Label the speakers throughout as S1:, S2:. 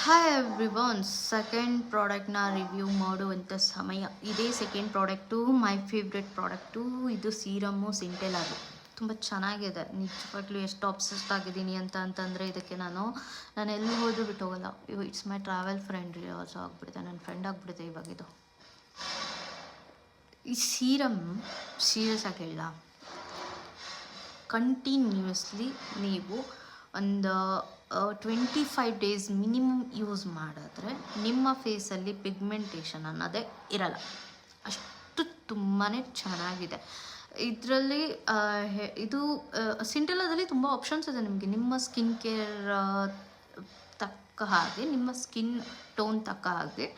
S1: Hi everyone, second ಪ್ರಾಡಕ್ಟ್ನ review ಮಾಡುವಂಥ ಸಮಯ. ಇದೇ second product, my favourite product. ಇದು ಸೀರಮ್ಮು ಸಿಂಟೆಲ್. ಅದು ತುಂಬ ಚೆನ್ನಾಗಿದೆ. ನಿಜವಾಗ್ಲೂ ಎಷ್ಟು ಅಬ್ಸೆಸ್ಡ್ ಆಗಿದ್ದೀನಿ ಅಂತಂದರೆ ಇದಕ್ಕೆ ನಾನು ಎಲ್ಲಿ ಹೋದರೂ ಬಿಟ್ಟು ಹೋಗಲ್ಲ. It's my travel friend also ಆಗಿಬಿಡುತ್ತೆ, ನನ್ನ ಫ್ರೆಂಡ್ ಆಗಿಬಿಡುತ್ತೆ ಇವಾಗ ಇದು. ಈ ಸೀರಮ್ ಸೀರಿಯಸ್ ಆಗಿ ಹೇಳ, ಕಂಟಿನ್ಯೂಸ್ಲಿ ನೀವು ಒಂದು 25 ಡೇಸ್ ಮಿನಿಮಮ್ ಯೂಸ್ ಮಾಡಿದ್ರೆ ನಿಮ್ಮ ಫೇಸಲ್ಲಿ ಪಿಗ್ಮೆಂಟೇಷನ್ ಅನ್ನೋದೇ ಇರಲ್ಲ. ಅಷ್ಟು ತುಂಬಾ ಚೆನ್ನಾಗಿದೆ. ಇದರಲ್ಲಿ ಇದು ಸಿಂಟೆಲಾದಲ್ಲಿ ತುಂಬ ಆಪ್ಷನ್ಸ್ ಇದೆ ನಿಮಗೆ. ನಿಮ್ಮ ಸ್ಕಿನ್ ಕೇರ್ ತಕ್ಕ ಹಾಗೆ, ನಿಮ್ಮ ಸ್ಕಿನ್ ಟೋನ್ ತಕ್ಕ ಹಾಗೆ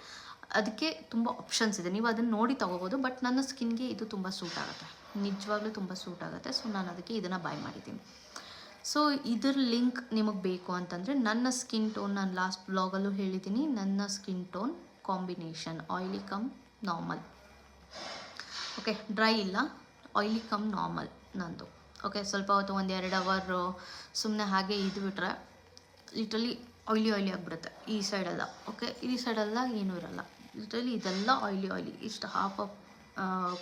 S1: ಅದಕ್ಕೆ ತುಂಬ ಆಪ್ಷನ್ಸ್ ಇದೆ. ನೀವು ಅದನ್ನು ನೋಡಿ ತೊಗೋಬೋದು. ಬಟ್ ನನ್ನ ಸ್ಕಿನ್ಗೆ ಇದು ತುಂಬ ಸೂಟ್ ಆಗುತ್ತೆ, ನಿಜವಾಗ್ಲೂ ತುಂಬ ಸೂಟ್ ಆಗುತ್ತೆ. ಸೊ ನಾನು ಅದಕ್ಕೆ ಇದನ್ನು ಬೈ ಮಾಡಿದ್ದೀನಿ. ಸೊ ಇದ್ರ ಲಿಂಕ್ ನಿಮಗೆ ಬೇಕು ಅಂತಂದರೆ, ನನ್ನ ಸ್ಕಿನ್ ಟೋನ್ ನಾನು ಲಾಸ್ಟ್ ಬ್ಲಾಗಲ್ಲೂ ಹೇಳಿದ್ದೀನಿ. ನನ್ನ skin tone combination oily come normal. Okay, dry ಇಲ್ಲ, ಆಯಿಲಿ ಕಮ್ ನಾರ್ಮಲ್ ನಂದು. ಓಕೆ, ಸ್ವಲ್ಪ ಹೊತ್ತು 1-2 ಅವರ್ ಸುಮ್ಮನೆ ಹಾಗೆ ಇದು ಬಿಟ್ಟರೆ ಲಿಟ್ರಲಿ ಆಯಿಲಿ ಆಗಿಬಿಡುತ್ತೆ ಈ ಸೈಡೆಲ್ಲ. ಓಕೆ, ಈ ಸೈಡೆಲ್ಲ ಏನೂ ಇರಲ್ಲ. ಲಿಟ್ರಲಿ ಇದೆಲ್ಲ ಆಯಿಲಿ. ಇಷ್ಟು ಹಾಫ್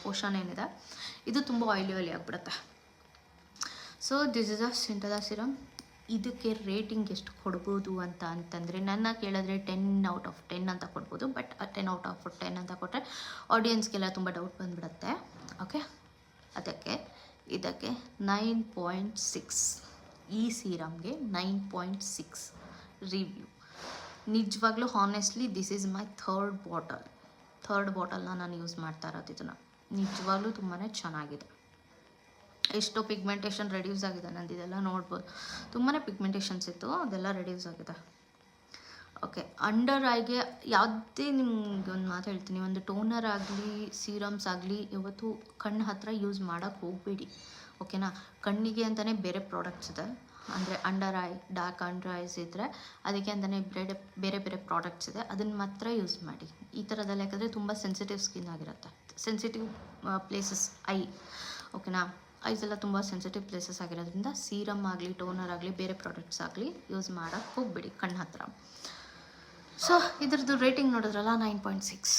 S1: ಪೋರ್ಷನ್ ಏನಿದೆ ಇದು ತುಂಬ ಆಯಿಲಿ ಆಗಿಬಿಡುತ್ತೆ. So this is a centella serum. ಇದಕ್ಕೆ ರೇಟಿಂಗ್ ಎಷ್ಟು ಕೊಡ್ಬೋದು ಅಂತಂದರೆ, ನನ್ನ ಕೇಳಿದ್ರೆ 10/10 ಅಂತ ಕೊಡ್ಬೋದು. ಬಟ್ 10/10 ಅಂತ ಕೊಟ್ಟರೆ ಆಡಿಯನ್ಸ್ಗೆಲ್ಲ ತುಂಬ ಡೌಟ್ ಬಂದುಬಿಡುತ್ತೆ. ಓಕೆ, ಅದಕ್ಕೆ ಇದಕ್ಕೆ 9.6. ಈ ಸೀರಮ್ಗೆ 9.6 ರಿವ್ಯೂ. ನಿಜವಾಗ್ಲೂ honestly this is my third ಬಾಟಲ್ನ ನಾನು ಯೂಸ್ ಮಾಡ್ತಾ ಇರೋದು. ಇದನ್ನು ನಿಜವಾಗ್ಲೂ ತುಂಬಾ ಚೆನ್ನಾಗಿದೆ. ಎಷ್ಟೋ ಪಿಗ್ಮೆಂಟೇಷನ್ ರೆಡ್ಯೂಸ್ ಆಗಿದೆ ನಂದು. ಇದೆಲ್ಲ ನೋಡ್ಬೋದು, ತುಂಬಾ ಪಿಗ್ಮೆಂಟೇಷನ್ಸ್ ಇತ್ತು, ಅದೆಲ್ಲ ರೆಡ್ಯೂಸ್ ಆಗಿದೆ. ಓಕೆ, ಅಂಡರ್ ಐಗೆ ಯಾವುದೇ ನಿಮ್ಗೆ ಒಂದು ಮಾತು ಹೇಳ್ತೀನಿ, ಒಂದು ಟೋನರ್ ಆಗಲಿ ಸೀರಮ್ಸ್ ಆಗಲಿ ಇವತ್ತು ಕಣ್ಣು ಹತ್ತಿರ ಯೂಸ್ ಮಾಡೋಕ್ಕೆ ಹೋಗಬೇಡಿ. ಓಕೆನಾ? ಕಣ್ಣಿಗೆ ಅಂತಲೇ ಬೇರೆ ಪ್ರಾಡಕ್ಟ್ಸ್ ಇದೆ. ಅಂದರೆ under I, dark under ice ಇದ್ದರೆ ಅದಕ್ಕೆ ಅಂತಲೇ ಬೇರೆ ಪ್ರಾಡಕ್ಟ್ಸ್ ಇದೆ. ಅದನ್ನು ಮಾತ್ರ ಯೂಸ್ ಮಾಡಿ. ಈ ಥರದ್ದೆಲ್ಲ ಯಾಕಂದರೆ ತುಂಬ ಸೆನ್ಸಿಟಿವ್ ಸ್ಕಿನ್ ಆಗಿರುತ್ತೆ, ಸೆನ್ಸಿಟಿವ್ ಪ್ಲೇಸಸ್ ಐ. ಓಕೆನಾ? ಐಸ್ ಎಲ್ಲ ತುಂಬ ಸೆನ್ಸಿಟಿವ್ ಪ್ಲೇಸಸ್ ಆಗಿರೋದ್ರಿಂದ ಸೀರಮ್ ಆಗಲಿ ಟೋನರ್ ಆಗಲಿ ಬೇರೆ ಪ್ರಾಡಕ್ಟ್ಸ್ ಆಗಲಿ ಯೂಸ್ ಮಾಡೋಕ್ಕೆ ಹೋಗ್ಬೇಡಿ ಕಣ್ಣು ಹತ್ರ. ಸೊ ಇದ್ರದ್ದು ರೇಟಿಂಗ್ ನೋಡಿದ್ರಲ್ಲ 9.6.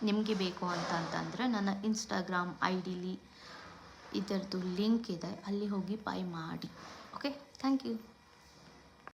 S1: ನಿಮಗೆ ಬೇಕು ಅಂತಂದರೆ ನನ್ನ ಇನ್ಸ್ಟಾಗ್ರಾಮ್ ಐಡಿಲಿ ಇದರದ್ದು ಲಿಂಕ್ ಇದೆ, ಅಲ್ಲಿ ಹೋಗಿ ಬೈ ಮಾಡಿ. Okay, thank you.